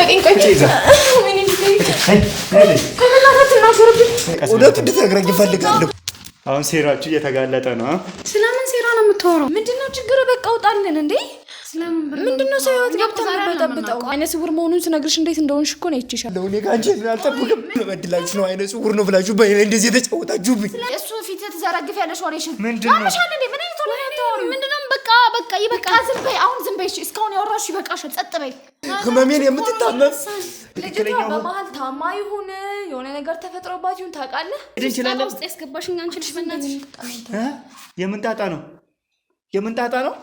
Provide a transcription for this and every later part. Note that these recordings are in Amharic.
ልቀቀኝ። ቆይ እውነቱን እንድትነግረኝ እፈልጋለሁ። አሁን ሴራችሁ እየተጋለጠ ነው። ስለምን ሴራ ነው የምታወራው? ምንድነው ችግር? በቃ አውጣልን እንዴ! ምንድነው ሰው ህይወት ገብተን በጠብጠው? አይነ ስውር መሆኑን ስነግርሽ እንዴት እንደሆንሽ እኮ ነው ይችላል። እኔ ካንቺ አልጠብቅም። በድላችሁ ነው አይነ ስውር ነው ብላችሁ እንደዚህ የተጫወታችሁብኝ። እሱ ፊት ተዘረግፍ ያለሽ ወሬሽን ምንድነው? ምንድነው? በቃ ይበቃ። ዝም በይ አሁን ዝም በይ። እስካሁን ያወራሽ ይበቃሻል። ጸጥ በይ። ህመሜን የምትታመም ልጅቷ በመሀል ታማ ይሁን የሆነ ነገር ተፈጥሮባት ይሁን ታውቃለህ? ውስጥ ያስገባሽኝ አንቺ ልጅ በእናትሽ። የምን ጣጣ ነው? የምን ጣጣ ነው?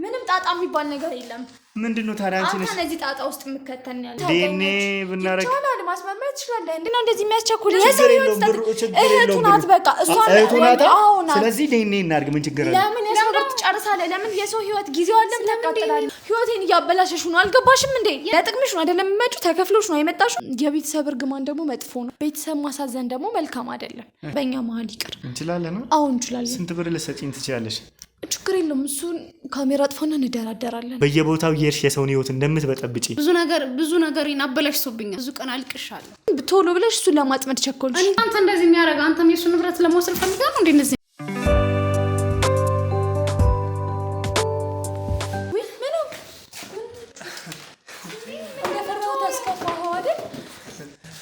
ምንም ጣጣ የሚባል ነገር የለም። ምንድነው ታዲያ? አንቺ ነሽ እነዚህ ጣጣ ውስጥ የምከተን ያለ ዲኤንኤ ብናረግ ይቻላል። ማስመርመር ትችላለህ። እንዴ እንደዚህ የሚያስቸኩል ችግር የለውም። እህቱ ናት። በቃ እህቱ ናት። ስለዚህ ዲኤንኤ እናድርግ። ምን ችግር አለ? ለምን የሰው ህይወት ትጨርሳለህ? ለምን የሰው ህይወት ጊዜው አለም ታቃጥላለህ? ህይወቴን እያበላሸሽ ነው። አልገባሽም እንዴ? ለጥቅምሽ ነው አይደለም የምመጪው? ተከፍሎሽ ነው የመጣሽው። የቤተሰብ እርግማን ደግሞ መጥፎ ነው። ቤተሰብ ማሳዘን ደግሞ መልካም አይደለም። በእኛ መሀል ይቅር እንችላለን ነው። አሁን እንችላለን። ስንት ብር ልትሰጪኝ ትችያለሽ? ችግር የለውም። እሱን ካሜራ አጥፋና እንደራደራለን። በየቦታው የእርሽ የሰውን ህይወት እንደምትበጠብጪ ብዙ ነገር አበላሽቶብኛል። ብዙ ቀን አልቅሻለሁ። ቶሎ ብለሽ እሱን ለማጥመድ ቸኮልሽ። አንተ እንደዚህ የሚያደርግ አንተም የእሱ ንብረት ለመውሰድ ፈልጋለሁ እንዴ? እንደዚህ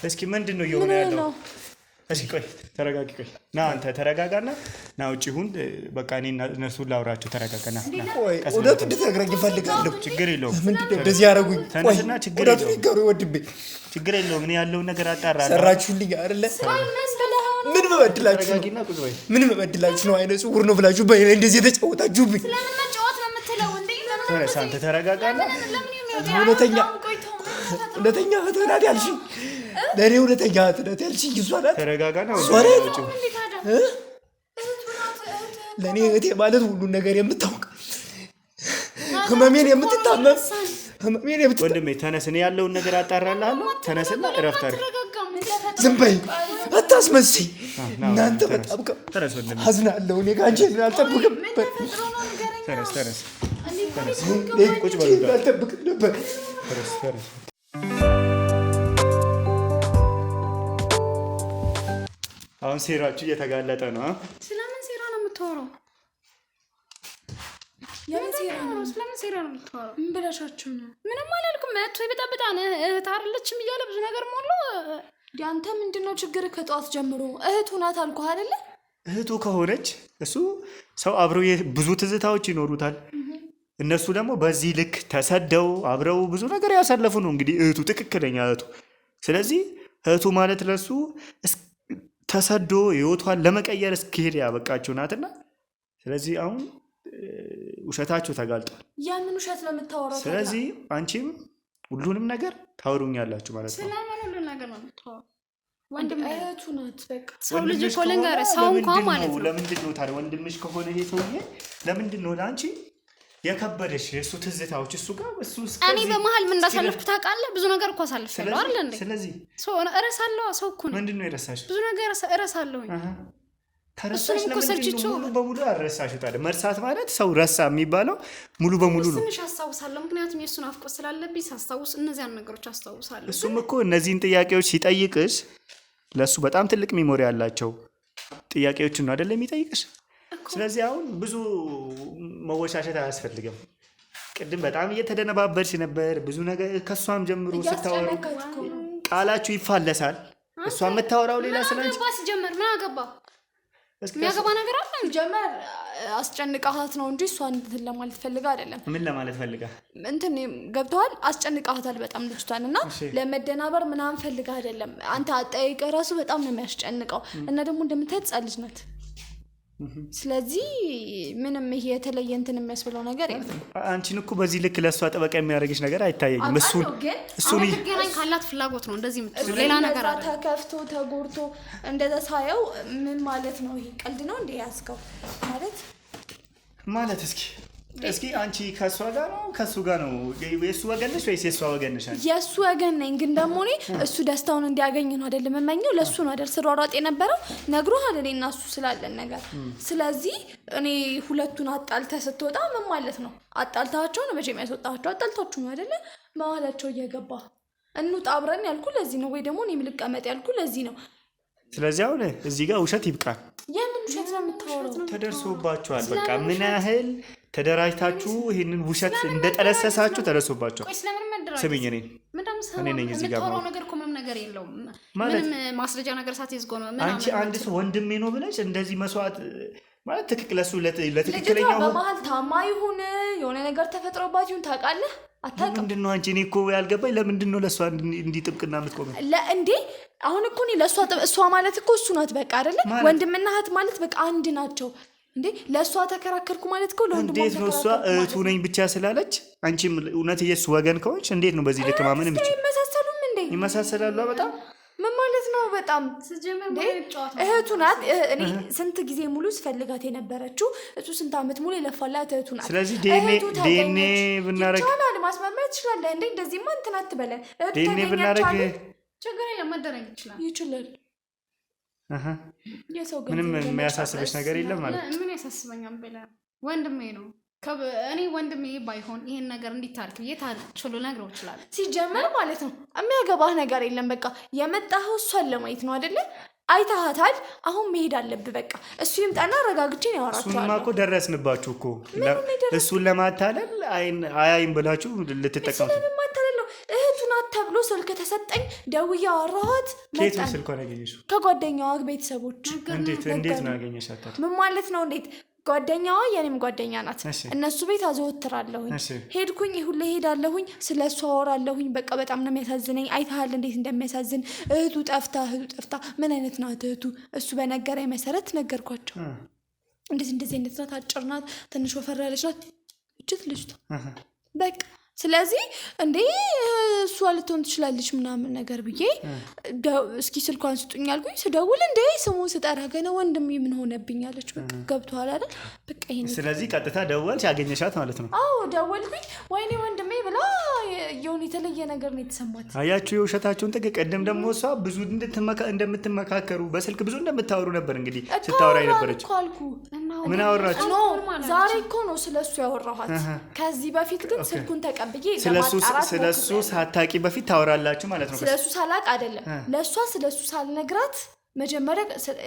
እስኪ ምንድነው እየሆነ ያለው? እሺ ቆይ ተረጋጊ። ቆይ ና አንተ ተረጋጋና ና ውጪ ሁን። በቃ እኔ እነሱ ላውራቸው። ተረጋጋና ቆይ እውነቱን እንድትነግረኝ እፈልጋለሁ። ችግር የለውም። ምንድነው እንደዚህ ያደረጉኝ? ተነስና ችግር የለውም። ይገሩ ወድቤ ችግር የለውም። እኔ ያለውን ነገር አጣራለሁ። ሰራችሁልኝ አይደለ? ምን በበድላችሁ ነው አይነ ስውር ነው ብላችሁ እንደዚህ የተጫወታችሁብኝ? ስለምን መጫወት ነው የምትለው እንዴ? ተነስ አንተ ተረጋጋና እውነተኛ እህት ናት ያልሽኝ ለእኔ እውነተኛ እህት ናት ያልሽኝ እሷ ናት። ተረጋጋና ለእኔ እህቴ ማለት ሁሉን ነገር የምታውቅ ህመሜን የምትታመም ወንድሜ ተነስ። እኔ ያለውን ነገር አጣራልሃለሁ። ተነስና እረፍት አድርግ። ዝም በይ አታስመስይ። እናንተ በጣም አዝናለሁ። እኔ ከአንቺ አልጠብቅም ነበር። ቁጭ በሉ። አልጠብቅም ነበር። አሁን ሴራችሁ እየተጋለጠ ነው። ስለምን ሴራ ነው የምታወራው? ስለምን ሴራ ነው የምታወራው? ምን ብለሻችሁ ነው? ምንም አላልኩም። መጥቶ ይበጣበጣን እህት አይደለችም እያለ ብዙ ነገር ሞሉ። አንተ ምንድነው ችግር? ከጧት ጀምሮ እህቱ ናት አልኩህ አይደለ? እህቱ ከሆነች እሱ ሰው አብረው ብዙ ትዝታዎች ይኖሩታል። እነሱ ደግሞ በዚህ ልክ ተሰደው አብረው ብዙ ነገር ያሳለፉ ነው እንግዲህ እህቱ፣ ትክክለኛ እህቱ። ስለዚህ እህቱ ማለት ለሱ ተሰዶ ህይወቷን ለመቀየር እስከሄድ ያበቃችሁ ናትና፣ ስለዚህ አሁን ውሸታችሁ ተጋልጧል። ያንን ውሸት ነው የምታወራው። ስለዚህ አንቺም ሁሉንም ነገር ታወሩኛላችሁ ማለት ነው። ስለምን ሁሉ ነገር ነው የምታወራው? ወንድም እህቱ ናት። በቃ ሰው ልጅ እኮ ልንገርህ፣ ሰው እንኳን ማለት ነው። ለምንድን ነው ታዲያ ወንድምሽ ከሆነ ይሄ ሰውዬ ለምንድን ነው ለአንቺ የከበደሽ? የእሱ ትዝታዎች እሱ ጋር እኔ በመሀል ምን እንዳሳለፍኩ ታውቃለህ? ብዙ ነገር እኮ አሳልፌያለሁ አይደል እንዴ? ስለዚህ እረሳለሁ። ሰው እኮ ነው። ምንድን ነው የረሳሽ? ብዙ ነገር እረሳለሁ። ከረሳሽ ለምንድን ነው ሙሉ በሙሉ አልረሳሽው? ታዲያ መርሳት ማለት ሰው ረሳ የሚባለው ሙሉ በሙሉ ነው። ትንሽ አስታውሳለሁ፣ ምክንያቱም የእሱን አፍቆት ስላለብኝ ሳስታውስ እነዚያን ነገሮች አስታውሳለሁ። እሱም እኮ እነዚህን ጥያቄዎች ሲጠይቅሽ ለእሱ በጣም ትልቅ ሚሞሪ ያላቸው ጥያቄዎችን ነው አይደለም የሚጠይቅሽ? ስለዚህ አሁን ብዙ መወሻሸት አያስፈልግም። ቅድም በጣም እየተደነባበርሽ ነበር። ብዙ ነገር ከሷም ጀምሮ ስታወሩ ቃላችሁ ይፋለሳል። እሷ የምታወራው ሌላ ስላንቺ ሲጀመር ምን አገባ? የሚያገባ ነገር አለ? ጀመር አስጨንቃሃት ነው እንጂ እሷ እንትን ለማለት ፈልጋ አይደለም። ምን ለማለት ፈልጋ? እንትን ገብተዋል። አስጨንቃሃታል በጣም ልጅቷን እና ለመደናበር ምናምን ፈልጋ አይደለም። አንተ አጠያይቀህ ራሱ በጣም ነው የሚያስጨንቀው እና ደግሞ እንደምታየት ሕፃን ልጅ ናት። ስለዚህ ምንም ይሄ የተለየ እንትን የሚያስብለው ነገር የለም። አንቺን እኮ በዚህ ልክ ለእሷ ጠበቃ የሚያደርግሽ ነገር አይታየኝም። እሱን ገናኝ ካላት ፍላጎት ነው እንደዚህ የምትለው፣ ሌላ ነገር አለ። ተከፍቶ ተጎርቶ እንደዛ ሳየው ምን ማለት ነው? ይሄ ቀልድ ነው እንዴ ያስከው ማለት እስኪ አንቺ ከሷ ጋር ነው ከሱ ጋር ነው የሱ ወገን ነሽ ወይስ የሷ ወገን ነሽ? የሱ ወገን ነኝ፣ ግን ደግሞ እኔ እሱ ደስታውን እንዲያገኝ ነው አይደል የምመኘው። ለሱ ነው አይደል ስሯሯጥ የነበረው። ነግሮሃል እኔ እና እሱ ስላለን ነገር። ስለዚህ እኔ ሁለቱን አጣልተህ ስትወጣ ምን ማለት ነው? አጣልታቸው ነው መቼም ያስወጣቸው። አጣልታችሁ ነው አይደለ መሀላቸው እየገባ እንውጣ አብረን ያልኩ ለዚህ ነው ወይ ደግሞ እኔም ልቀመጥ ያልኩ ለዚህ ነው ስለዚህ አሁን እዚህ ጋር ውሸት ይብቃል የምን ውሸት ነው የምታወራው ተደርሶባችኋል በቃ ምን ያህል ተደራጅታችሁ ይሄንን ውሸት እንደጠለሰሳችሁ ተደርሶባችኋል ስሚኝ እኔ ነኝ እዚህ ጋር ነው ነገር ምንም ነገር የለውም ምንም ማስረጃ ነገር ሳትይዝጎ ነው አንቺ አንድ ሰው ወንድሜ ነው ብለሽ እንደዚህ መስዋዕት ማለት ትክክል ለሱ ለትክክለኛው በመሀል ታማ ይሁን የሆነ ነገር ተፈጥሮባት ይሁን ታውቃለህ አታውቅም ምንድነው አንቺ እኔ እኮ ያልገባኝ ለምንድነው ለሷ እንዲጥብቅና የምትቆመው እንዴ አሁን እኮ እኔ ለሷ እሷ ማለት እኮ እሱ ናት በቃ አይደለ ወንድምና እህት ማለት በቃ አንድ ናቸው እንዴ ለሷ ተከራከርኩ ማለት እኮ ለወንድሟ እንዴት ነው እሷ እህቱ ነኝ ብቻ ስላለች አንቺም እውነት የሱ ወገን ከሆንሽ እንዴት ነው በዚህ ልክ ማመን የምትችይው ይመሳሰሉም እንዴ ይመሳሰላሉ በጣም ምን ማለት ነው በጣም እህቱ ናት እኔ ስንት ጊዜ ሙሉ ስፈልጋት የነበረችው እሱ ስንት አመት ሙሉ የለፋላት እህቱ ናት ስለዚህ ዲኤንኤ ብናረግ ይቻላል ማስመርመር ትችላለህ እንዴ እንደዚህማ እንትን አትበለን ዲኤንኤ ብናረግ ችግር ያመደረግ ይችላል ምንም የሚያሳስብሽ ነገር የለም ማለት ምን ያሳስበኛል ብለህ ወንድሜ ነው እኔ ወንድሜ ባይሆን ይሄን ነገር እንዲታርክ የታችሉ ነግረው ይችላል ሲጀመር ማለት ነው የሚያገባህ ነገር የለም በቃ የመጣኸው እሷን ለማየት ነው አይደለ አይታሃታል አሁን መሄድ አለብህ በቃ እሱ ይምጣና ረጋግጬ ነው ያወራችኋለሁ እሱማ እኮ ደረስንባችሁ እኮ እሱን ለማታለል አያይም ብላችሁ ልትጠቀሙ እህቱ ናት ተብሎ ስልክ ተሰጠኝ ደውዬ አወራኋት ከየት ነው ስልኳን ያገኘሽው ከጓደኛዋ ቤተሰቦች እንዴት ነው ያገኘሻት ምን ማለት ነው እንዴት ጓደኛዋ የኔም ጓደኛ ናት እነሱ ቤት አዘወትራለሁኝ ሄድኩኝ ሁሌ ሄዳለሁኝ ስለሱ አወራለሁኝ በቃ በጣም ነው የሚያሳዝነኝ አይታል እንዴት እንደሚያሳዝን እህቱ ጠፍታ ምን አይነት ናት እህቱ እሱ በነገረኝ መሰረት ነገርኳቸው እንደዚህ አይነት ናት አጭር ናት ትንሽ ወፈር ያለች ናት እጅት ልጅቷ በቃ ስለዚህ እንዴ እሷ ልትሆን ትችላለች ምናምን ነገር ብዬ እስኪ ስልኳን ስጡኝ አልኩኝ ስደውል እንዴ ስሙን ስጠራ ገና ወንድሜ ምን ሆነብኝ አለች በቃ ገብቷል አይደል በቃ ይሄን ስለዚህ ቀጥታ ደወልሽ አገኘሻት ማለት ነው አዎ ደወልኩኝ ወይኔ ወንድሜ ብላ የሆነ የተለየ ነገር ነው የተሰማት አያችሁ የውሸታችሁን ጥግ ቀደም ደግሞ እሷ ብዙ እንደምትመካከሩ በስልክ ብዙ እንደምታወሩ ነበር እንግዲህ ስታወራ የነበረች ምን አወራችሁ ዛሬ እኮ ነው ስለሱ ያወራኋት ከዚህ በፊት ግን ስልኩን ስለሱ ሳታቂ በፊት ታወራላችሁ ማለት ነው ስለሱ ሳላቅ አይደለም ለሷ ስለሱ ሳልነግራት መጀመሪያ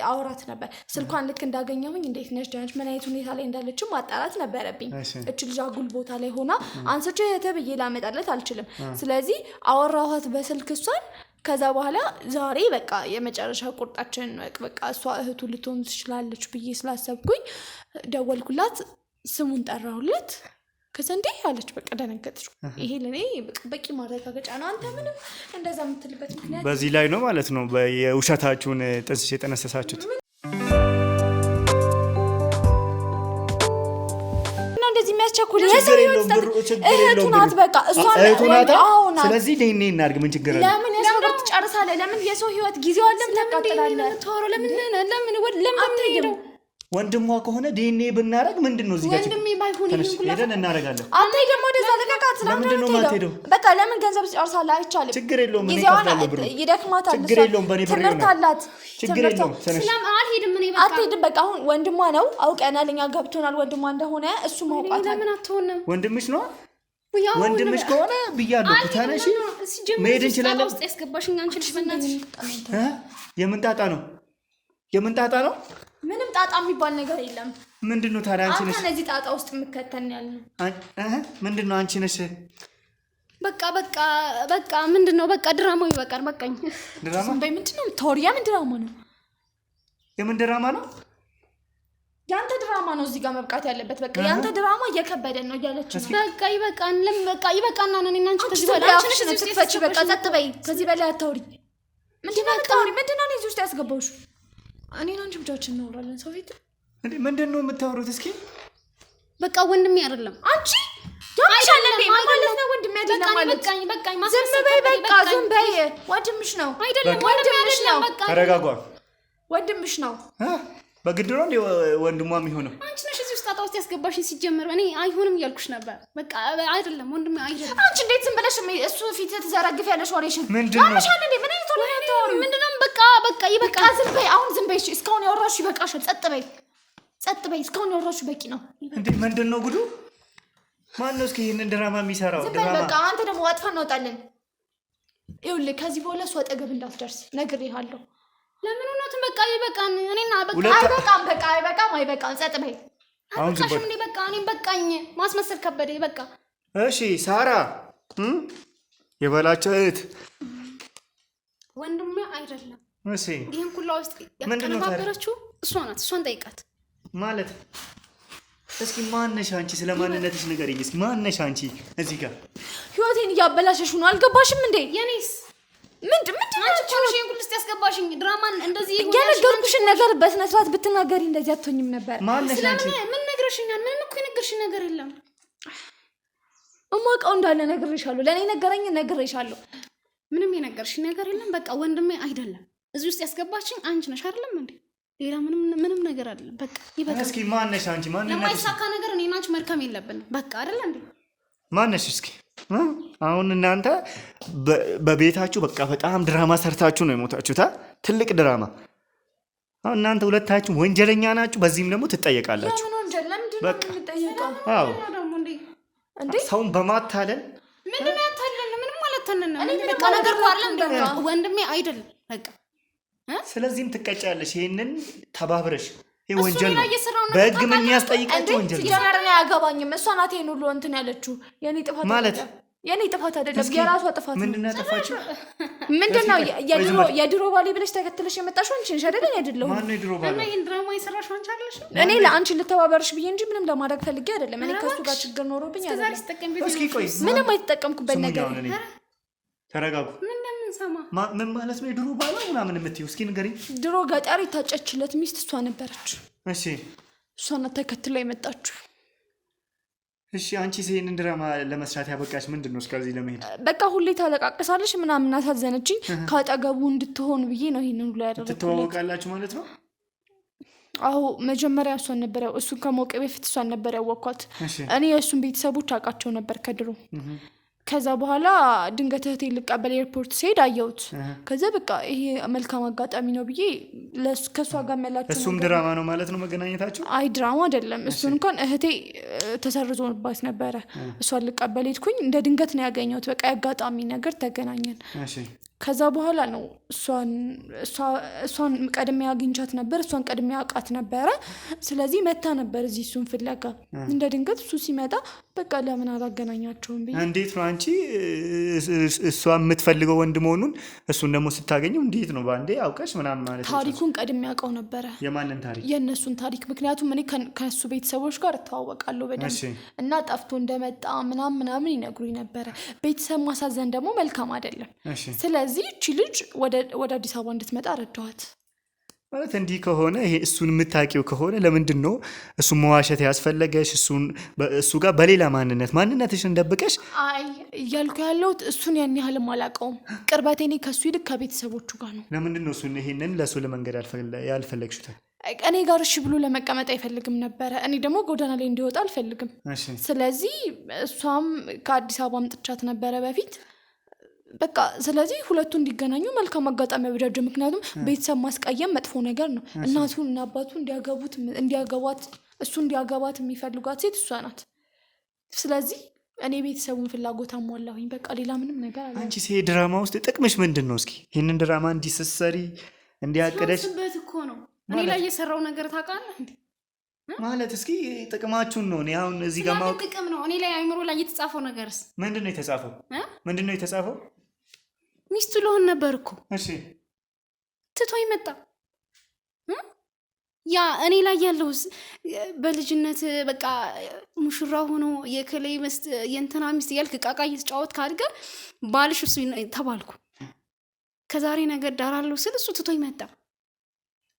አወራት ነበር ስልኳን ልክ እንዳገኘሁኝ እንዴት ነሽ ዳንች ምን አይነት ሁኔታ ላይ እንዳለች ማጣራት ነበረብኝ እቺ ልጅ አጉል ቦታ ላይ ሆና አንስቼ ተብዬ ላመጣለት አልችልም ስለዚህ አወራኋት በስልክ እሷን ከዛ በኋላ ዛሬ በቃ የመጨረሻ ቁርጣችን በቃ እሷ እህቱ ልትሆን ትችላለች ብዬ ስላሰብኩኝ ደወልኩላት ስሙን ጠራሁለት ከዛ እንዴ አለች በቃ ደነገጠች ይሄ ለኔ በቂ ማረጋገጫ ነው አንተ ምንም እንደዛ የምትልበት ምክንያት በዚህ ላይ ነው ማለት ነው የውሸታችሁን ጥንስስ የጠነሰሳችሁት እና እንደዚህ የሚያስቸኩል እህቱ ናት በቃ እህቱ ናት ስለዚህ ለኔ እናድርግ ምን ችግር አለ ለምን የሰው ህይወት ትጨርሳለህ ለምን የሰው ህይወት ጊዜው አለም ታቃጥላለህ ለምን ወንድሟ ከሆነ ዲኤንኤ ብናረግ ምንድነው እዚህ ጋር ወንድሜ ባይሆን ሄደን እናረጋለን አንተ ደግሞ ወደዛ ለቀቃት ለምንድነው ማትሄደው በቃ ለምን ገንዘብ ትጨርሳለህ አይቻልም ችግር የለውም ምን ይከፍላል ብሩ ይደክማታል ችግር የለውም በኔ ብር ትምህርት አላት ችግር የለውም ሰላም አልሄድም እኔ በቃ አትሄድም በቃ አሁን ወንድሟ ነው አውቀናል እኛ ገብቶናል ወንድሟ እንደሆነ እሱ ማውቃት ለምን አትሆንም ወንድምሽ ነው ወንድምሽ ከሆነ ብያለሁ ታነሺ መሄድ እንችላለን ውስጥ ያስገባሽኝ አንቺ ልጅ በእናትሽ የምን ጣጣ ነው ምንም ጣጣ የሚባል ነገር የለም ምንድነው ታዲያ አንቺ ነሽ እዚህ ጣጣ ውስጥ የምከተን ያለው ምንድነው አንቺ ነሽ በቃ ምንድነው በቃ ድራማው ይበቃል በቃኝ ድራማ ምንድነው ተወሪያ ምን ድራማ ነው የምን ድራማ ነው ያንተ ድራማ ነው እዚህ ጋር መብቃት ያለበት በቃ ያንተ ድራማ እየከበደን ነው ያለች በቃ ይበቃን ለምን በቃ ይበቃና ነን አንቺ ከዚህ በላይ አንቺ ነሽ ትፈጪ በቃ ጸጥ በይ ከዚህ በላይ አታውሪ ምንድነው እዚህ ውስጥ ያስገባውሽ እኔና አንቺ ብቻችን እናወራለን ሰው ፊት ምንድነው የምታወሩት እስኪ በቃ ወንድሜ አይደለም አንቺ ያምሻለኝ ማለት ነው ወንድሜ አይደለም ማለት በቃ ዝም በይ በቃ ዝም በይ ወንድምሽ ነው አይደለም ወንድምሽ ነው በቃ ተረጋጓ ወንድምሽ ነው በግድ ነው ወንድሟ የሚሆነው አንቺ ነሽ እዚህ ውስጥ ጣጣ ውስጥ ያስገባሽኝ ሲጀመር እኔ አይሆንም እያልኩሽ ነበር በቃ አይደለም ወንድሜ አይደለም አንቺ እንዴት ዝም ብለሽ እሱ ፊት ተዘረግፍ ያለሽ ወሬሽን ምንድነው ያምሻለኝ ምን አይነት ወሬ ነው ምንድነው በቃ ይበቃ ዝም በይ አሁን ዝም በይ እስካሁን ያወራሽ ይበቃሻል ጸጥ በይ እስካሁን ያወራሽ በቂ ነው እንዴ ምንድነው ጉዱ ማን ነው እስኪ ይሄንን ድራማ የሚሰራው ድራማ በቃ አንተ ደግሞ አጥፋ እናውጣለን ይኸውልህ ከዚህ በኋላ እሱ አጠገብ እንዳትደርስ ነግሬሃለሁ። ለምን እውነቱን በቃ ይበቃን። እኔና በቃ አይበቃም ጸጥ በይ። አሁን በቃሽም እኔ በቃ እኔም በቃኝ። ማስመሰል ከበደ በቃ። እሺ ሳራ የበላቸው እህት ወንድሜ አይደለም። እሺ ይሄን ኩላ ውስጥ ያቀነባበረችው እሷ ናት። እሷን ጠይቃት ማለት እስኪ ማነሽ አንቺ? ስለ ማንነትሽ ንገሪኝ እስኪ። ማነሽ አንቺ? እዚህ ጋር ህይወቴን እያበላሸሽ ነው። አልገባሽም እንዴ? የኔስ ምንድን አንቺ ኮሽ ይሄን ኩል ውስጥ ያስገባሽኝ ድራማን እንደዚህ የነገርኩሽን ነገር በስነ ስርዓት ብትናገሪ እንደዚህ አትሆኝም ነበር። ማነሽ አንቺ? ምን ነግረሽኛል? ምንም እኮ የነገርሽኝ ነገር የለም። እማውቀው እንዳለ ነግሬሻለሁ። ለእኔ ነገረኝ ነግሬሻለሁ። ምንም የነገርሽኝ ነገር የለም። በቃ ወንድሜ አይደለም። እዚህ ውስጥ ያስገባችኝ አንቺ ነሽ አይደለም እንዴ? ሌላ ምንም ነገር አይደለም። በቃ ይበቃ። እስኪ ማነሽ አንቺ? ማንነትሽ ለማይሳካ ነገር እኔና አንቺ መርከም የለብንም። በቃ አይደል እንዴ? ማነሽ እስኪ? አሁን እናንተ በቤታችሁ በቃ በጣም ድራማ ሰርታችሁ ነው የሞታችሁት። ትልቅ ድራማ። አሁን እናንተ ሁለታችሁ ወንጀለኛ ናችሁ። በዚህም ደግሞ ትጠየቃላችሁ። በቃ አዎ እንዴ ሰውን በማታለል ምንድን ነው ያታለል? ምንም ማለት ተነነ በቃ ነገር አይደለም። ወንድሜ አይደለም በቃ። ስለዚህም ትቀጫለሽ። ይሄንን ተባብረሽ ይሄ ወንጀል ነው። በህግ ምን ያስጠይቃችሁ ወንጀል ነው። ሲጀመር ነው ያገባኝም። እሷ ናት ይሄን ሁሉ እንትን ያለችው። የኔ ጥፋት አይደለም የራሷ ጥፋት ነው። ምንድነው ያጠፋችው? ምንድነው የድሮ ባሌ ብለሽ ተከትለሽ የመጣሽው አንቺ ነሽ አይደል? አይደለም ማን ነው የድሮ ባሌ? እና ይሄን ድራማ የሰራሽው አንቺ አይደለሽ? እኔ ለአንቺ ልተባበርሽ ብዬ እንጂ ምንም ለማድረግ ፈልጌ አይደለም። እኔ ከሱ ጋር ችግር ኖሮብኝ አይደለም። እስኪ ቆይ ምንም አይተጠቀምኩበት ነገር። ተረጋጉ። ሰማ ምን ማለት ነው የድሮ ባሏ ምናምን የምትይው? እስኪ ንገሪኝ። ድሮ ገጠር የታጨችለት ሚስት እሷ ነበረች። እሺ እሷን ተከትላ የመጣችው። እሺ አንቺ ይሄንን ድራማ ለመስራት ያበቃሽ ምንድነው? እስከዚህ ለመሄድ በቃ ሁሌ ታለቃቀሳለሽ ምናምን አሳዘነችኝ። ካጠገቡ እንድትሆን ብዬ ነው ይሄንን ሁሉ ያደረኩት። ትተዋወቃላችሁ ማለት ነው? አዎ መጀመሪያ እሷን ነበር እሱን ከሞቀ በፊት እሷን ነበር ያወቅኳት። እኔ የእሱን ቤተሰቦች አውቃቸው ነበር ከድሮ። ከዛ በኋላ ድንገት እህቴን ልቀበል ኤርፖርት ስሄድ አየሁት። ከዛ በቃ ይሄ መልካም አጋጣሚ ነው ብዬ ከእሷ ጋር መላችሁ። እሱም ድራማ ነው ማለት ነው መገናኘታችሁ? አይ ድራማ አይደለም። እሱን እንኳን እህቴ ተሰርዞባት ነበረ። እሷን ልቀበል ሄድኩኝ። እንደ ድንገት ነው ያገኘሁት። በቃ የአጋጣሚ ነገር ተገናኘን። ከዛ በኋላ ነው እሷን ቀድሜ አግኝቻት ነበር። እሷን ቀድሜ አውቃት ነበረ። ስለዚህ መታ ነበር እዚህ እሱን ፍለጋ። እንደ ድንገት እሱ ሲመጣ በቃ ለምን አላገናኛቸውም ብዬ። እንዴት ነው አንቺ እሷ የምትፈልገው ወንድ መሆኑን እሱን ደግሞ ስታገኘው እንዴት ነው በአንዴ አውቀሽ ምናምን ማለት ነው? ታሪኩን ቀድሜ አውቀው ነበረ። የማንን ታሪክ? የእነሱን ታሪክ። ምክንያቱም እኔ ከእሱ ቤተሰቦች ጋር እተዋወቃለሁ በደንብ እና ጠፍቶ እንደመጣ ምናምን ይነግሩኝ ነበረ። ቤተሰብ ማሳዘን ደግሞ መልካም አይደለም። ስለዚህ እቺ ልጅ ወደ አዲስ አበባ እንድትመጣ ረዳኋት። ማለት እንዲህ ከሆነ ይሄ እሱን የምታውቂው ከሆነ ለምንድን ነው እሱን መዋሸት ያስፈለገሽ? እሱ ጋር በሌላ ማንነትሽን ደብቀሽ? አይ እያልኩ ያለሁት እሱን ያን ያህልም አላውቀውም። ቅርበቴ እኔ ከሱ ይልቅ ከቤተሰቦቹ ጋር ነው። ለምንድን ነው እሱን ይሄንን ለእሱ ለመንገድ ያልፈለግሽው? እኔ ጋር እሺ ብሎ ለመቀመጥ አይፈልግም ነበረ። እኔ ደግሞ ጎዳና ላይ እንዲወጣ አልፈልግም። ስለዚህ እሷም ከአዲስ አበባ አምጥቻት ነበረ በፊት በቃ። ስለዚህ ሁለቱ እንዲገናኙ መልካም አጋጣሚ አበጃጀ። ምክንያቱም ቤተሰብ ማስቀየም መጥፎ ነገር ነው። እናቱን እና አባቱ እንዲያገቧት እሱ እንዲያገባት የሚፈልጓት ሴት እሷ ናት። ስለዚህ እኔ ቤተሰቡን ፍላጎት አሟላሁኝ። በቃ ሌላ ምንም ነገር አለ። አንቺ ይሄ ድራማ ውስጥ ጥቅምሽ ምንድን ነው? እስኪ ይህንን ድራማ እንዲሰሰሪ እንዲያቀደሽ ስበት እኮ ነው እኔ ላይ የሰራው ነገር ታውቃለህ እንዴ? ማለት እስኪ ጥቅማችሁን ነው። እኔ አሁን እዚህ ጋር ማውቅ ጥቅም ነው። እኔ ላይ አይምሮ ላይ የተጻፈው ነገርስ ምንድነው የተጻፈው? ምንድነው የተጻፈው? ሚስቱ ልሆን ነበር እኮ። እሺ ትቶኝ መጣ። ያ እኔ ላይ ያለው በልጅነት በቃ ሙሽራ ሆኖ የከለይ መስት የእንትና ሚስት እያልክ ቃቃ እየተጫወት ካድገ ባልሽ እሱ ተባልኩ። ከዛሬ ነገር ዳራለሁ ስል እሱ ትቶኝ መጣ።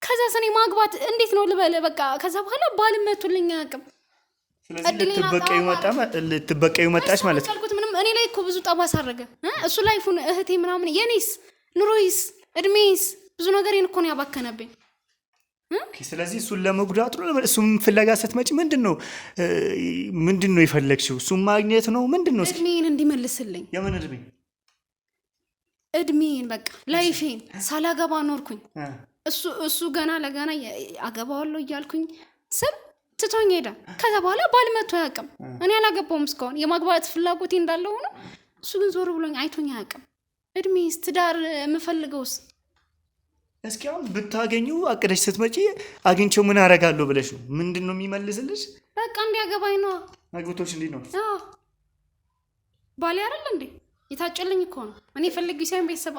ከዛ ሰኔ ማግባት እንዴት ነው ልበለ በቃ። ከዛ በኋላ ባል መቶልኝ አያውቅም። ስለዚህ ልትበቀዩ መጣሽ ማለት ነው። ምንም እኔ ላይ እኮ ብዙ ጠባሳ አደረገ እሱ ላይፉን እህቴ ምናምን የኔስ ኑሮይስ እድሜስ ብዙ ነገሬን እኮ ነው ያባከነብኝ። ስለዚህ እሱን ለመጉዳት ነው። እሱም ፍለጋ ስትመጪ ምንድን ነው የፈለግሽው? እሱም ማግኘት ነው ምንድን ነው? እድሜን እንዲመልስልኝ። የምን እድሜን በቃ ላይፌን ሳላገባ ኖርኩኝ። እሱ ገና ለገና አገባዋለሁ እያልኩኝ ስል ትቶኝ ሄደ። ከዛ በኋላ ባል መቶ አያውቅም። እኔ አላገባውም እስካሁን። የማግባት ፍላጎቴ እንዳለ ሆኖ እሱ ግን ዞር ብሎኝ አይቶኝ አያውቅም። እድሜስ ትዳር የምፈልገውስ እስኪ አሁን ብታገኙ አቅደሽ ስትመጪ አግኝቼው ምን አደርጋለሁ ብለሽ ነው? ምንድን ነው የሚመልስልሽ? በቃ እንዲያገባኝ ነው። አግብቶሽ እንዴት ነው? ባሌ አይደል እንዴ? የታጨልኝ እኮ ነው። እኔ ፈልጌ ሳይሆን ቤተሰብ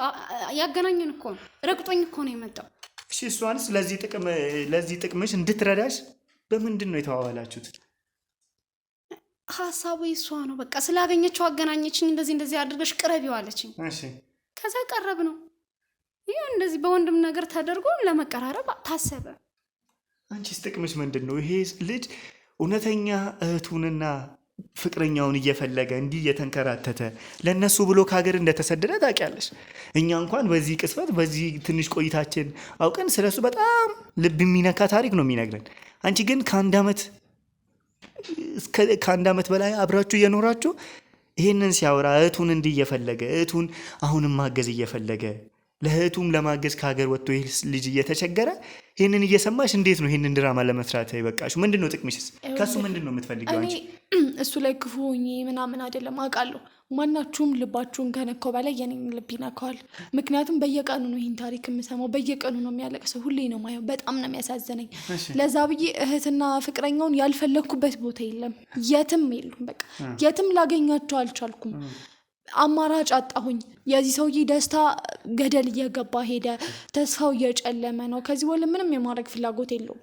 ያገናኘን እኮ ነው። ረግጦኝ እኮ ነው የመጣው። እሺ እሷንስ ለዚህ ጥቅምሽ እንድትረዳሽ በምንድን ነው የተዋዋላችሁት? ሀሳቡ እሷ ነው። በቃ ስላገኘችው አገናኘችኝ። እንደዚህ አድርገሽ ቅረቢው አለችኝ። እሺ ከዛ ቀረብ ነው። ይሄ እንደዚህ በወንድም ነገር ተደርጎ ለመቀራረብ ታሰበ። አንቺስ ጥቅምሽ ምንድን ነው? ይሄ ልጅ እውነተኛ እህቱንና ፍቅረኛውን እየፈለገ እንዲህ እየተንከራተተ ለነሱ ብሎ ከሀገር እንደተሰደደ ታውቂያለሽ። እኛ እንኳን በዚህ ቅስበት በዚህ ትንሽ ቆይታችን አውቀን ስለሱ በጣም ልብ የሚነካ ታሪክ ነው የሚነግረን። አንቺ ግን ከአንድ ዓመት በላይ አብራችሁ እየኖራችሁ ይህንን ሲያወራ እህቱን እንዲህ እየፈለገ እህቱን አሁንም ማገዝ እየፈለገ ለእህቱም ለማገዝ ከሀገር ወጥቶ ይህ ልጅ እየተቸገረ ይህንን እየሰማሽ እንዴት ነው ይህንን ድራማ ለመስራት ይበቃሽ? ምንድን ነው ጥቅምሽስ? ከሱ ምንድን ነው የምትፈልጊው አንቺ? እሱ ላይ ክፉ ሆኜ ምናምን አይደለም አውቃለሁ። ማናችሁም ልባችሁን ከነካው በላይ የኔን ልብ ይነካዋል። ምክንያቱም በየቀኑ ነው ይህን ታሪክ የምሰማው፣ በየቀኑ ነው የሚያለቅሰው፣ ሁሌ ነው ማየው። በጣም ነው የሚያሳዝነኝ። ለዛ ብዬ እህትና ፍቅረኛውን ያልፈለግኩበት ቦታ የለም፣ የትም የሉም። በቃ የትም ላገኛቸው አልቻልኩም። አማራጭ አጣሁኝ። የዚህ ሰውዬ ደስታ ገደል እየገባ ሄደ። ተስፋው እየጨለመ ነው። ከዚህ በኋላ ምንም የማድረግ ፍላጎት የለውም።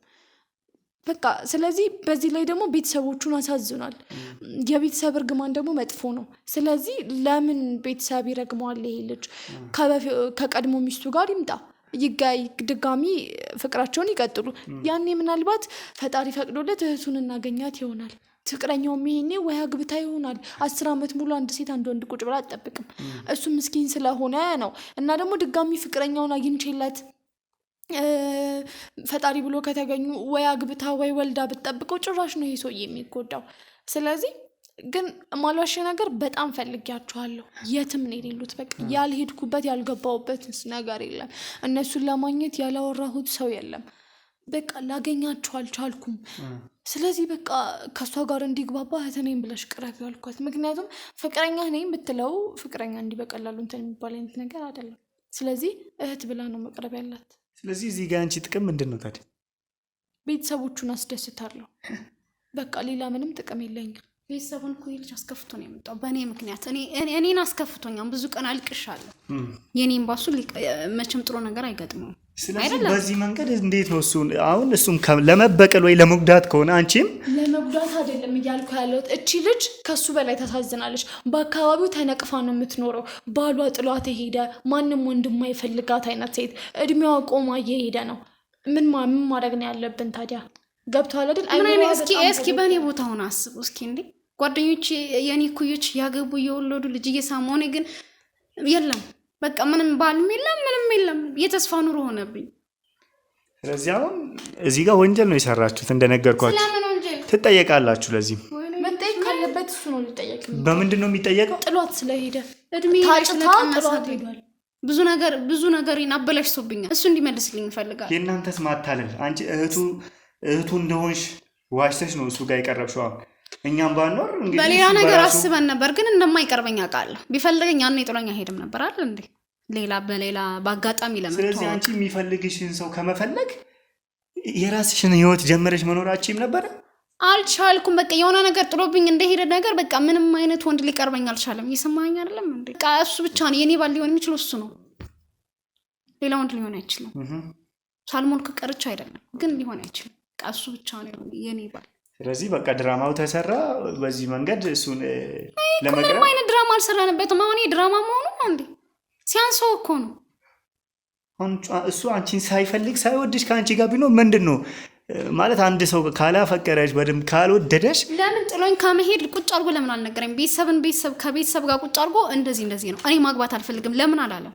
በቃ ስለዚህ በዚህ ላይ ደግሞ ቤተሰቦቹን አሳዝኗል። የቤተሰብ እርግማን ደግሞ መጥፎ ነው። ስለዚህ ለምን ቤተሰብ ይረግመዋል? ይሄ ልጅ ከቀድሞ ሚስቱ ጋር ይምጣ፣ ድጋሚ ፍቅራቸውን ይቀጥሉ። ያኔ ምናልባት ፈጣሪ ፈቅዶለት እህቱን እናገኛት ይሆናል። ፍቅረኛውም ይሄኔ ወይ አግብታ ይሆናል። 10 ዓመት ሙሉ አንድ ሴት አንድ ወንድ ቁጭ ብላ አትጠብቅም። እሱ ምስኪን ስለሆነ ነው። እና ደግሞ ድጋሚ ፍቅረኛውን አግኝቼለት ፈጣሪ ብሎ ከተገኙ ወይ አግብታ ወይ ወልዳ ብትጠብቀው ጭራሽ ነው ይሄ ሰውዬ የሚጎዳው። ስለዚህ ግን ማሏሽ ነገር በጣም ፈልጊያቸዋለሁ። የትም ነው የሌሉት። በቃ ያልሄድኩበት ያልገባሁበት ነገር የለም። እነሱን ለማግኘት ያላወራሁት ሰው የለም። በቃ ላገኛቸው አልቻልኩም። ስለዚህ በቃ ከሷ ጋር እንዲግባባ እህትኔም ብለሽ ቅረቢው አልኳት። ምክንያቱም ፍቅረኛ ነኝ ብትለው ፍቅረኛ እንዲህ በቀላሉ እንትን የሚባል አይነት ነገር አይደለም። ስለዚህ እህት ብላ ነው መቅረብ ያላት። ስለዚህ እዚህ ጋር አንቺ ጥቅም ምንድን ነው ታዲያ? ቤተሰቦቹን አስደስታለሁ። በቃ ሌላ ምንም ጥቅም የለኝም። ቤተሰቡን እኮ ልጅ አስከፍቶ ነው የመጣው በእኔ ምክንያት። እኔን አስከፍቶኛል። ብዙ ቀን አልቅሻለሁ። የኔም ባሱ መቼም ጥሩ ነገር አይገጥመውም። ስለዚህ በዚህ መንገድ እንዴት ነው እሱም ለመበቀል ወይ ለመጉዳት ከሆነ አንቺም ለመጉዳት አይደለም እያልኩ ያለሁት። እቺ ልጅ ከሱ በላይ ታሳዝናለች። በአካባቢው ተነቅፋ ነው የምትኖረው። ባሏ ጥሏት ሄደ። ማንም ወንድ የማይፈልጋት አይነት ሴት እድሜዋ ቆማ እየሄደ ነው። ምን ማድረግ ነው ያለብን ታዲያ? ገብቷል አይደል? እስኪ በእኔ ቦታ ሆነ አስቡ እስኪ። እንዴ ጓደኞች የኔ ኩዮች ያገቡ እየወለዱ ልጅ እየሳሙ፣ እኔ ግን የለም በቃ ምንም ባልም የለም ምንም የለም። የተስፋ ኑሮ ሆነብኝ። ስለዚህ አሁን እዚህ ጋር ወንጀል ነው የሰራችሁት። እንደነገርኳችሁ ስለምን ወንጀል ትጠየቃላችሁ። ለዚህ መጠየቅ ካለበት እሱ ነው ሊጠየቅ። በምንድን ነው የሚጠየቀው? ጥሏት ስለሄደ እድሜ ጥሏት ሄዷል። ብዙ ነገር አበላሽቶብኛል። እሱ እንዲመልስልኝ እፈልጋለሁ። የእናንተስ ማታለል። አንቺ እህቱ እንደሆንሽ ዋሽተሽ ነው እሱ ጋር የቀረብሽው። እኛም ባኖር እንግዲህ በሌላ ነገር አስበን ነበር፣ ግን እንደማይቀርበኝ አውቃለሁ። ቢፈልገኝ ያኔ ጥሎኝ አይሄድም ነበር አይደል እንዴ? ሌላ በአጋጣሚ ለምን? ስለዚህ አንቺ የሚፈልግሽን ሰው ከመፈለግ የራስሽን ህይወት ጀመረሽ መኖራችሁም ነበር። አልቻልኩም። በቃ የሆነ ነገር ጥሎብኝ እንደሄደ ነገር በቃ ምንም አይነት ወንድ ሊቀርበኝ አልቻለም። እየሰማኸኝ አይደለም እንዴ? በቃ እሱ ብቻ ነው የኔ ባል ሊሆን የሚችለው እሱ ነው። ሌላ ወንድ ሊሆን አይችልም። ሳልሞን ከቀርቻ አይደለም ግን ሊሆን አይችልም። በቃ እሱ ብቻ ነው የኔ ባል። ስለዚህ በቃ ድራማው ተሰራ በዚህ መንገድ እሱን ለመቅረብ። ምንም አይነት ድራማ አልሰራንበትም። አሁን ድራማ መሆኑ እንዴ ሲያንሰው እኮ ነው። እሱ አንቺን ሳይፈልግ ሳይወድሽ ከአንቺ ጋር ቢኖር ምንድን ነው ማለት? አንድ ሰው ካላፈቀረሽ በደንብ ካልወደደሽ ለምን ጥሎኝ ከመሄድ ቁጭ አድርጎ ለምን አልነገረኝ? ከቤተሰብ ጋር ቁጭ አድርጎ እንደዚህ ነው እኔ ማግባት አልፈልግም ለምን አላለም?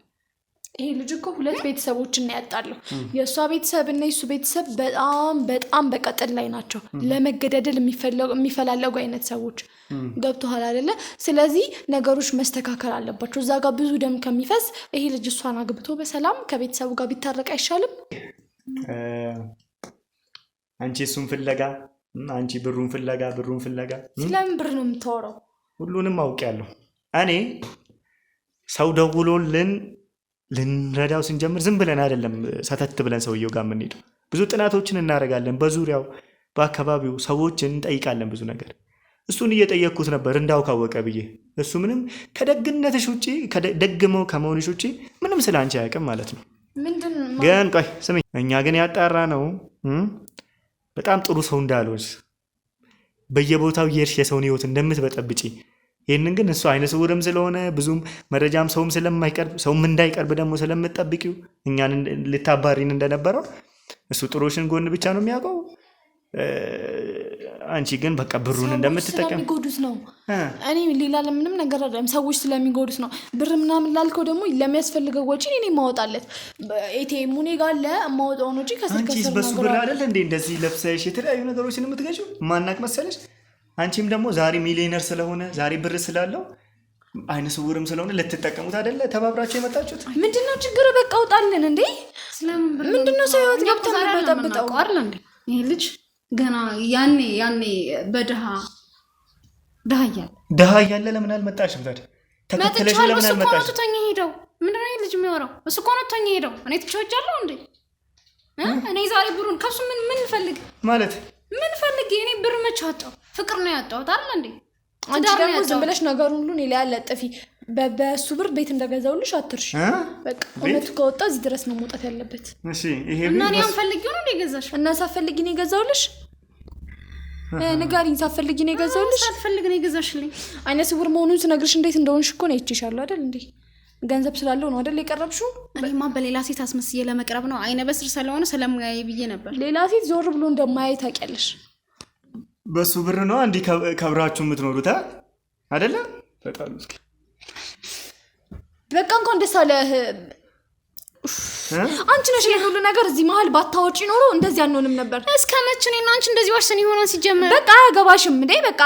ይሄ ልጅ እኮ ሁለት ቤተሰቦችን ያጣለው። የእሷ ቤተሰብ እና የሱ ቤተሰብ በጣም በቀጥል ላይ ናቸው። ለመገዳደል የሚፈላለጉ አይነት ሰዎች ገብቶሃል አይደለ? ስለዚህ ነገሮች መስተካከል አለባቸው። እዛ ጋር ብዙ ደም ከሚፈስ ይሄ ልጅ እሷን አግብቶ በሰላም ከቤተሰቡ ጋር ቢታረቅ አይሻልም? አንቺ እሱን ፍለጋ፣ አንቺ ብሩን ፍለጋ። ስለምን ብር ነው የምታወራው? ሁሉንም አውቄያለሁ እኔ። ሰው ደውሎልን ልንረዳው ስንጀምር ዝም ብለን አይደለም ሰተት ብለን ሰውየው ጋር የምንሄደው። ብዙ ጥናቶችን እናደርጋለን። በዙሪያው በአካባቢው ሰዎችን እንጠይቃለን ብዙ ነገር። እሱን እየጠየቅኩት ነበር እንዳው ካወቀ ብዬ። እሱ ምንም ከደግነትሽ ውጪ ደግሞ ከመሆንሽ ውጪ ምንም ስለ አንቺ አያውቅም ማለት ነው። ግን ቆይ ስሚ፣ እኛ ግን ያጣራ ነው በጣም ጥሩ ሰው እንዳልሆንሽ፣ በየቦታው የእርሽ የሰውን ህይወት እንደምትበጠብጪ። ይህንን ግን እሱ አይነ ስውርም ስለሆነ ብዙም መረጃም ሰውም ስለማይቀርብ ሰውም እንዳይቀርብ ደግሞ ስለምትጠብቂው እኛን ልታባሪን እንደነበረው እሱ ጥሩሽን ጎን ብቻ ነው የሚያውቀው። አንቺ ግን በቃ ብሩን እንደምትጠቀም ስለሚጎዱት ነው። እኔ ሌላ ለምንም ነገር አይደለም፣ ሰዎች ስለሚጎዱት ነው። ብር ምናምን ላልከው ደግሞ ለሚያስፈልገው ወጪ እኔ ማወጣለት ኤቲኤም ሙኔ ጋር አለ ማወጣው ነው እንጂ አንቺስ በሱ ብር አይደል እንዴ እንደዚህ ለብሰሽ የተለያዩ ነገሮችን የምትገዢው? ማናቅ መሰለሽ? አንቺም ደግሞ ዛሬ ሚሊዮነር ስለሆነ ዛሬ ብር ስላለው አይነ ስውርም ስለሆነ ልትጠቀሙት አይደለ ተባብራችሁ የመጣችሁት? ምንድነው ችግር? በቃ አውጣልን እንዴ! ምንድነው ሰው ህይወት ገብተን በጠብጠው አይደል እንዴ? ይሄ ልጅ ገና ያኔ በድሃ እያለ ለምን አልመጣሽም ታዲያ? ተከተለሽ ለምን አልመጣሽም? እሱ እኮ ነው ተኛ ሄደው። ምንድነው ይሄ ልጅ የሚያወራው? እሱ እኮ ነው ተኛ ሄደው። እኔ ትቸዋለሁ እንዴ? እኔ ዛሬ ብሩን ከሱ ምን ፈልግ ማለት ምን ፈልግ? እኔ ብር መች አጣው? ፍቅር ነው ያጣሁት አይደል እንዴ? አንቺ ደግሞ ዝም ብለሽ ነገሩን ሁሉ እኔ ላይ አለጥፊ። በሱ ብር ቤት እንደገዛውልሽ አትርሽ። በቃ እውነቱ ከወጣ እዚህ ድረስ ነው መውጣት ያለበት። እሺ ይሄ እና እኔ አንፈልጊው ነው የገዛሽ? እና ሳፈልጊ ነው የገዛውልሽ? ንገሪኝ። ሳፈልጊ ነው የገዛውልሽ? ሳትፈልጊ ነው የገዛሽልኝ? አይነ ስውር መሆኑን ስነግርሽ እንዴት እንደሆንሽ እኮ ነው ይችላል አይደል እንዴ? ገንዘብ ስላለው ነው አይደል የቀረብሽው? እኔማ በሌላ ሴት አስመስዬ ለመቅረብ ነው። አይነ በስር ስለሆነ ስለማያይ ብዬ ነበር። ሌላ ሴት ዞር ብሎ እንደማያይ ታውቂያለሽ። በሱ ብር ነው እንዲህ ከብራችሁ የምትኖሩት አይደለ? በጣም እስኪ በቃ እንኳን ደስ አለህ። አንቺ ነሽ ሁሉ ነገር እዚህ መሀል ባታወጪ ኖሮ እንደዚህ አንሆንም ነበር። እስከ መቼ እኔና አንቺ እንደዚህ ዋሽተን ይሆናል? ሲጀመር በቃ አያገባሽም እንዴ? በቃ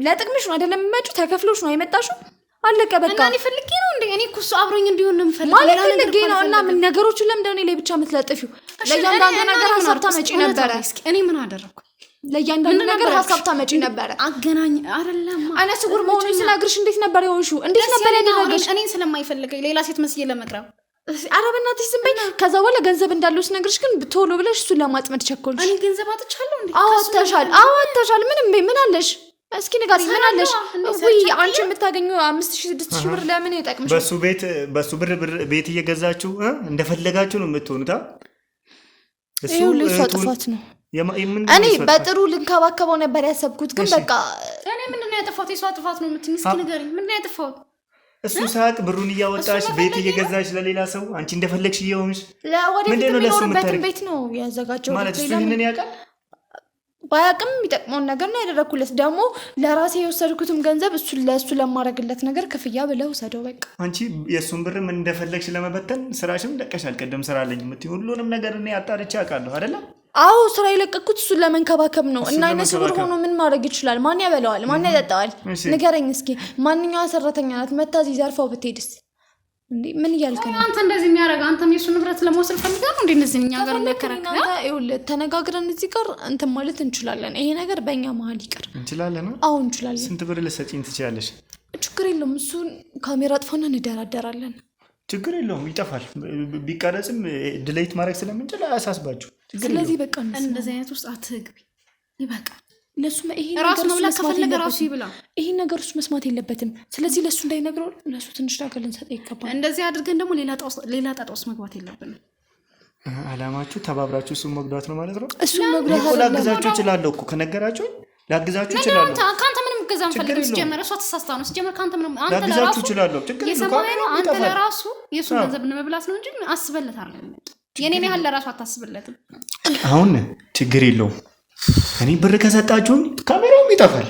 ለጥቅምሽ ነው አይደለም የምመጪው? ተከፍሎሽ ነው አይመጣሽው? አለቀ በቃ። እና እኔ ፈልጌ ነው እንዴ? እኔ እኮ እሱ አብሮኝ እንዲሆን ነው የምፈልገው። ማለት ፈልጌ ነው። እና ምን ነገሮችን ለምን እንደሆነ ላይ ብቻ የምትለጥፊው? ለእያንዳንዱ ነገር ሀሳብ ታመጪ ነበረ። እኔ ምን አደረኩ? ለእያንዳንዱ ነገር ሀሳብ ታመጪ ነበረ። አገናኝ አይደለም አይነ ስውር መሆኑን ስነግርሽ እንዴት ነበር የሆንሽው? እንዴት ነበር ያደረገሽ? እኔን ስለማይፈልገኝ ሌላ ሴት መስዬ ለመቅረብ። ኧረ በእናትሽ ዝም በይ። ከዛ በኋላ ገንዘብ እንዳለው ስነግርሽ ግን ቶሎ ብለሽ እሱን ለማጥመድ ቸኮልሽ። እኔ ገንዘብ አጥቻለሁ እንዴ? አዎ አጥተሻል። ምን አለሽ? እስኪ ንገሪኝ፣ ምን አለሽ? ወይ አንቺ የምታገኘው 5000 6000 ብር ለምን ይጠቅምሽ? በሱ ብር ቤት እየገዛችሁ እንደፈለጋችሁ ነው የምትሆኑት። እሱ ጥፋት ነው። እኔ በጥሩ ልንከባከበው ነበር ያሰብኩት፣ ግን በቃ እኔ ምንድነው ያጠፋሁት? የሷ ጥፋት ነው የምትይኝ? እስኪ ንገሪኝ፣ ምንድነው ያጠፋሁት? እሱ ሳቅ ብሩን እያወጣሽ ቤት እየገዛሽ ለሌላ ሰው አንቺ እንደፈለግሽ እየሆንሽ ምንድነው ለሱ የምታረጊው? ቤት ነው ያዘጋጀው ማለት እሱ ይሄንን ያውቃል። ባያቅም የሚጠቅመውን ነገር ነው ያደረኩለት። ደግሞ ለራሴ የወሰድኩትም ገንዘብ ለእሱ ለማድረግለት ነገር ክፍያ ብለው ወሰደው። በቃ አንቺ የእሱን ብር ምን እንደፈለግሽ ለመበተን ስራሽም ለቀሻል። ቀደም ስራ አለኝ የምትይው ሁሉንም ነገር እኔ አጣርቼ አውቃለሁ አይደለ? አዎ ስራ የለቀኩት እሱን ለመንከባከብ ነው። እና አይነ ስውር ሆኖ ምን ማድረግ ይችላል? ማን ያበላዋል? ማን ያጠጣዋል? ንገረኝ እስኪ። ማንኛዋ ሰራተኛ ናት መታ እዚህ ዘርፋው ብትሄድስ? እንዴ ምን እያልከ ነው አንተ? እንደዚህ የሚያደርግ አንተም የሱ ንብረት ለመውሰድ ፈልገህ ነው እንዴ? እንደዚህ እኛ ጋር ለከረከረ ይኸውልህ፣ ተነጋግረን እዚህ ጋር እንትን ማለት እንችላለን። ይሄ ነገር በእኛ መሀል ይቀር እንችላለን። አዎ እንችላለን። ስንት ብር ልትሰጪኝ ትችያለሽ? ችግር የለውም። እሱን ካሜራ አጥፋና እንደራደራለን። ችግር የለውም። ይጠፋል። ቢቀረጽም ድሌት ማድረግ ስለምንችል አያሳስባችሁ። ስለዚህ በቃ እንደዚህ አይነት ውስጥ አትግቢ። ይበቃል። ለሱ ይሄ ራስ መብላት ከፈለገ ራሱ ይብላ። ይሄ ነገር እሱ መስማት የለበትም። ስለዚህ ለሱ እንዳይነግረው ለሱ ትንሽ ነገር ልንሰጠው ይገባል። እንደዚህ አድርገን ደግሞ ሌላ ጣጣ ውስጥ መግባት የለብንም። አላማችሁ ተባብራችሁ እሱን መግባት ነው ማለት ነው። እሱን መግባት አይደለም። ላግዛችሁ እችላለሁ እኮ ከነገራችሁ ላግዛችሁ እችላለሁ። ካንተ ምንም ገዛም ፈልግ ሲጀመር እሷ ተሳስታ ነው ሲጀመር ካንተ ምንም አንተ ላግዛችሁ እችላለሁ። ችግር የለም። አንተ ለራሱ የሱን ገንዘብ መብላት ነው እንጂ አስበለት አይደለም። የኔን ያህል ለራሱ አታስብለትም። አሁን ችግር የለውም። እኔ ብር ከሰጣችሁን ካሜራውም ይጠፋል፣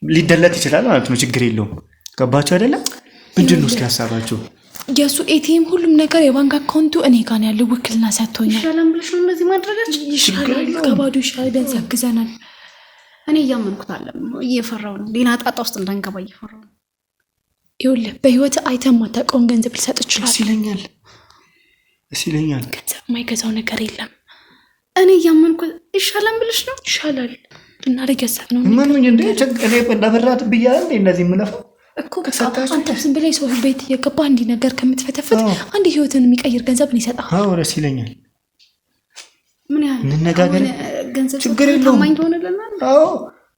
ሊደለት ይችላል ማለት ነው። ችግር የለውም። ገባችሁ አይደለ? ምንድነው እስኪ ሀሳባችሁ? የሱ ኤቲኤም ሁሉም ነገር የባንክ አካውንቱ እኔ ጋር ነው ያለው። ውክልና ሰጥቶኛል። ይሻላል ብለሽ ነው እንደዚህ ማድረጋችሁ? ይሻላል። ከባዶ ይሻላል። ቢያንስ ያግዘናል። እኔ እያመንኩት አለም እየፈራው ነው። ሌላ ጣጣ ውስጥ እንዳንገባ እየፈራው ነው። ይኸውልህ በህይወት አይተህ ማታውቀውን ገንዘብ ልሰጥ እችላለሁ። ይለኛል። ገንዘብ የማይገዛው ነገር የለም። እኔ እያመንኩት ይሻላል ብለሽ ነው? ይሻላል። እናደርግ ያሰብነው ምን እንደ ቸገሬ እንደበራት ብያለሁ። እንደዚህ ምለፈው እኮ በቃ አንተ ዝም ብለህ ሰው ቤት የገባ እንዲህ ነገር ከምትፈተፍት አንድ ህይወትን የሚቀይር ገንዘብ ነው ይሰጣል። አዎ ደስ ይለኛል። ምን ያህል እንነጋገር፣ ገንዘብ ችግር የለውም። ታማኝ ትሆንልናል። አዎ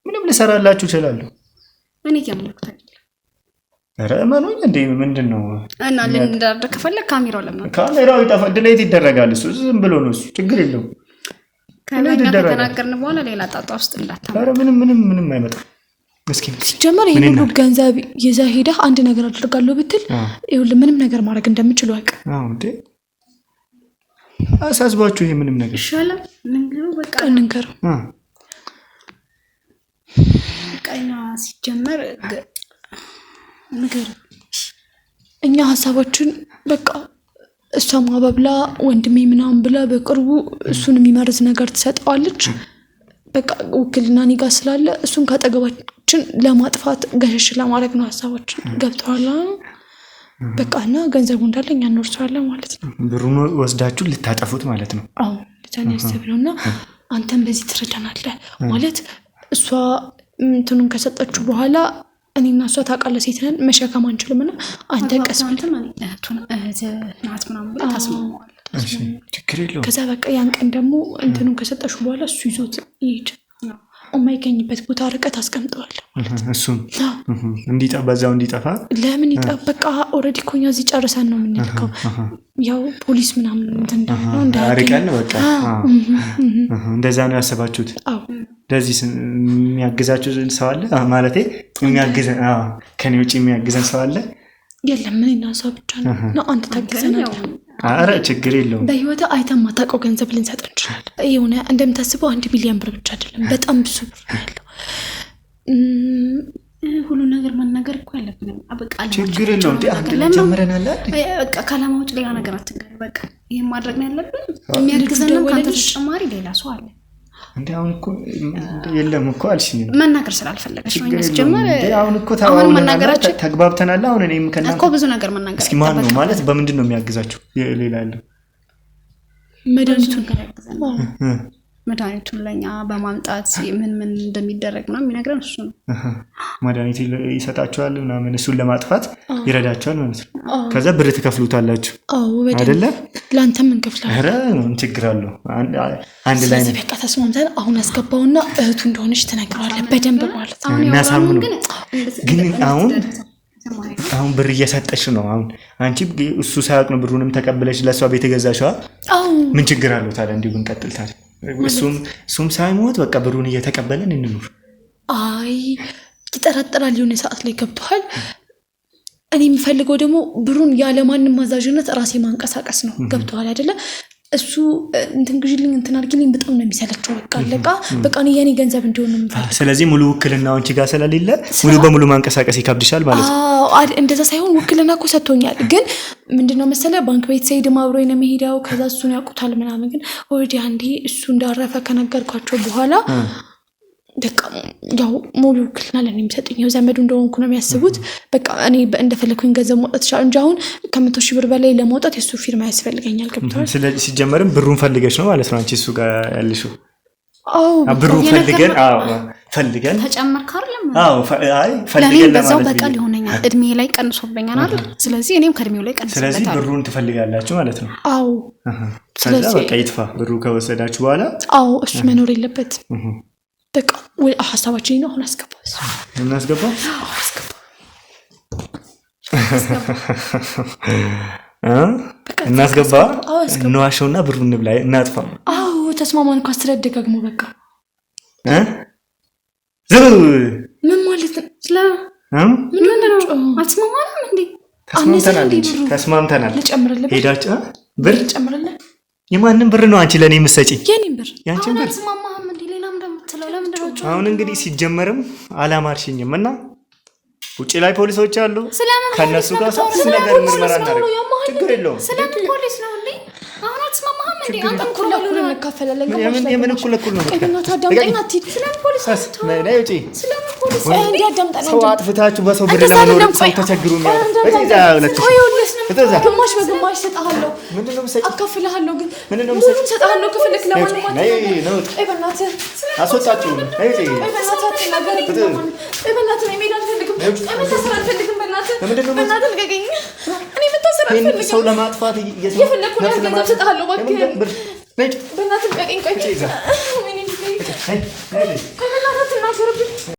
ምንም ልሰራላችሁ እችላለሁ። እኔ ያምልኩት ኧረ እመኑኝ እንዴ ምንድን ነው እና ልንዳርደ ከፈለክ ካሜራው ለምን ካሜራው ይጠፋል፣ ድሌት ይደረጋል። እሱ ዝም ብሎ ነው፣ እሱ ችግር የለውም። ከላኛ ከተናገርን በኋላ ሌላ ጣጣ ውስጥ እንዳታመጣ። ኧረ ምንም አይመጣም። ምስኪን ሲጀመር ይሄን ሁሉ ገንዘብ ይዘህ ሄደህ አንድ ነገር አድርጋለሁ ብትል ይኸውልህ ምንም ነገር ማድረግ እንደምችል አውቅ። አዎ እንዴ አሳስባችሁ ይሄ ምንም ነገር ይሻላል። ንገረው በቃ ንገረው። ቀኛ ሲጀመር ንገረው። እኛ ሀሳባችን በቃ እሷም አባብላ ወንድሜ ምናምን ብላ በቅርቡ እሱን የሚመርዝ ነገር ትሰጠዋለች። በቃ ውክልና እኔ ጋር ስላለ እሱን ካጠገባችን ለማጥፋት ገሸሽ ለማድረግ ነው ሀሳባችን። ገብተዋል በቃ እና ገንዘቡ እንዳለ እኛ እንወርሰዋለን ማለት ነው። ብሩን ወስዳችሁ ልታጠፉት ማለት ነው። አዎ ለዛኔ ያሰብነው እና አንተም በዚህ ትረዳናለህ ማለት እሷ እንትኑን ከሰጠችው በኋላ እኔና እሷ ታውቃለህ ሴት ነን መሸከም አንችልምና አንተ ቀስ አንተ ናት ምናምን ብለህ ታስማማዋለህ። ችግር የለውም። ከዛ በቃ ያን ቀን ደግሞ እንትኑን ከሰጠችው በኋላ እሱ ይዞት ይሄድ የማይገኝበት ቦታ ርቀት አስቀምጠዋል። እሱም በዛው እንዲጠፋ ለምን በቃ ኦልሬዲ እኮ እኛ እዚህ ጨርሰን ነው የምንልከው። ያው ፖሊስ ምናምን ርቀን በቃ እንደዛ ነው ያሰባችሁት። ለዚህ የሚያግዛችሁ ሰው አለ ማለቴ የሚያግዘን ከኔ ውጭ የሚያግዘን ሰው አለ? የለም ምን እናሳ ብቻ ነው አንተ ታግዘናል። አረ ችግር የለውም። በህይወት አይተም ማታውቀው ገንዘብ ልንሰጥ እንችላለን። የሆነ እንደምታስበው 1 ሚሊዮን ብር ብቻ አይደለም፣ በጣም ብዙ ብር ያለው ሁሉ ነገር መናገር እኮ ያለብን በቃ ችግር የለውም። ጀምረናል በቃ ካላማ ውጭ ሌላ ነገር አትንገር። በቃ ይሄን ማድረግ ነው ያለብን። የሚያግዘን ካንተ ተጨማሪ ሌላ ሰው አለ እንዴ? አሁን እኮ የለም እኮ አልሽኝ መናገር ስላልፈለገሽ ነው ያስጀመረ። አሁን እኮ ታውቃለህ መናገራችን ተግባብተናል። አሁን እኔም ከናንተ እኮ ብዙ ነገር መናገር እስኪ ማን ነው ማለት በምንድን ነው የሚያግዛችሁ? ሌላ ያለው መድኃኒቱን ለኛ በማምጣት ምን እንደሚደረግ ነው የሚነግረን እሱ ነው። መድኃኒት ይሰጣችኋል ምናምን እሱን ለማጥፋት ይረዳችኋል ማለት ነው። ከዛ ብር ትከፍሉታላችሁ አይደለ? ላንተም እንከፍላለን። ኧረ ምን ችግር አለው? አንድ ላይ ነው በቃ ተስማምተን አሁን አስገባውና እህቱ እንደሆነች ትነግረዋለህ በደንብ ማለት ነው። እናሳምነው ግን አሁን ብር እየሰጠሽ ነው። አሁን አንቺ እሱ ሳያውቅ ነው ብሩንም ተቀበለሽ ለሷ ቤት ገዛሽዋ። ምን ችግር አለው ታዲያ? እንዲሁ ብንቀጥል ታዲያ እሱም ሳይሞት በቃ ብሩን እየተቀበለን እንኑር። አይ ይጠረጥራል የሆነ ሰዓት ላይ ገብቷል። እኔ የሚፈልገው ደግሞ ብሩን ያለማንም ማዛዥነት ራሴ ማንቀሳቀስ ነው። ገብቷል አይደለ? እሱ እንትን ግዢልኝ እንትን አድርጊልኝ በጣም ነው የሚሰለቸው። በቃ እኔ የኔ ገንዘብ እንዲሆን ነው የምፈልገው። ስለዚህ ሙሉ ውክልና አንቺ ጋር ስለሌለ ሙሉ በሙሉ ማንቀሳቀስ ይከብድሻል ማለት ነው። እንደዛ ሳይሆን ውክልና እኮ ሰጥቶኛል። ግን ምንድነው መሰለህ ባንክ ቤት ሰይድም አብሮኝ ነው የሚሄደው። ከዛ እሱን ያውቁታል ምናምን። ግን ኦልሬዲ አንዴ እሱ እንዳረፈ ከነገርኳቸው በኋላ በቃ ያው ሙሉ ውክልና ለኔ የሚሰጡኝ ያው ዘመዱ እንደሆንኩ ነው የሚያስቡት። በቃ እኔ እንደፈለኩኝ ገንዘብ ማውጣት ይችላል እንጂ አሁን ከ100,000 ብር በላይ ለማውጣት የሱ ፊርማ ያስፈልገኛል። ገብቷል? ስለዚህ ሲጀመርም ብሩን ፈልገሽ ነው ማለት ነው አንቺ እሱ ጋር ያለሽው? ብሩን ፈልገን ተጨመርክ አይደለም? ፈልገን በዛው በቃል ይሆነኛል። እድሜ ላይ ቀንሶብኛል አይደል? ስለዚህ እኔም ከእድሜው ላይ ቀንሶበታል። ስለዚህ ብሩን ትፈልጋላችሁ ማለት ነው? አዎ። ስለዚህ በቃ ይጥፋ ብሩ ከወሰዳችሁ በኋላ። አዎ እሱ መኖር የለበትም። በቃ ሀሳባችን ነው። አሁን አስገባው እናስገባው እናስገባ እንዋሸውና ብሩን እንብላ እናጥፋ። አዎ ተስማማን እኮ አስተዳደጋግሞ በቃ ምን ማለት ነው? ምንድነው? አትስማማንም እንዴ? ተስማምተናል። ልጨምርልህ ሄዳችሁ ብር ልጨምርልህ። የማንም ብር ነው አንቺ ለኔ የምትሰጪኝ? የኔን ብር ያንቺን ብር አትስማማህም እንዴ? ሌላም እንደምትለው ለምንድነው? አሁን እንግዲህ ሲጀመርም አላማርሽኝም እና ውጪ ላይ ፖሊሶች አሉ። ከነሱ ጋር ሰፊ ነገር ምርመራ እናደርግ። ችግር የለውም። ስለምን ፖሊስ ነው እንዴ? አሁን አትስማማህም እንዴ? አንተ እኩል እንካፈላለን። የምን እኩል ነው? ቀኝና ታዳምጠኝ አትሂድ። ስለምን ፖሊስ ነይ ውጪ። ስለምን ፖሊስ እንዴ? አዳምጠኝ። ሰው አጥፍታችሁ በሰው ብር ለመኖር ሰው ተቸግሩ ነው። በዚህ ሁለት ግማሽ በግማሽ እሰጥሃለሁ። ምንድነው የምትሰጪው? አካፍልሃለሁ ግን ምንድነው ሁሉንም የምትሰጪው? እሰጥሃለሁ። ክፍልክ ለማንም ነይ አትናገር። ቆይ በእናትህ አስወጣችሁ። ነይ ቆይ በእናትህ አትናገር። ቆይ በእናትህ እኔ መሄድ አልፈልግም። ቆይ መታሰር አልፈልግም። በእናትህ ልቀቀኝ። እኔ መታሰር አልፈልግም። ሰው ለማጥፋት የፈለግኩ ነው ገንዘብ እሰጥሃለሁ። እባክህን በእናትህ ልቀቀኝ። ቆይ በእናትህ አትናገርብኝ።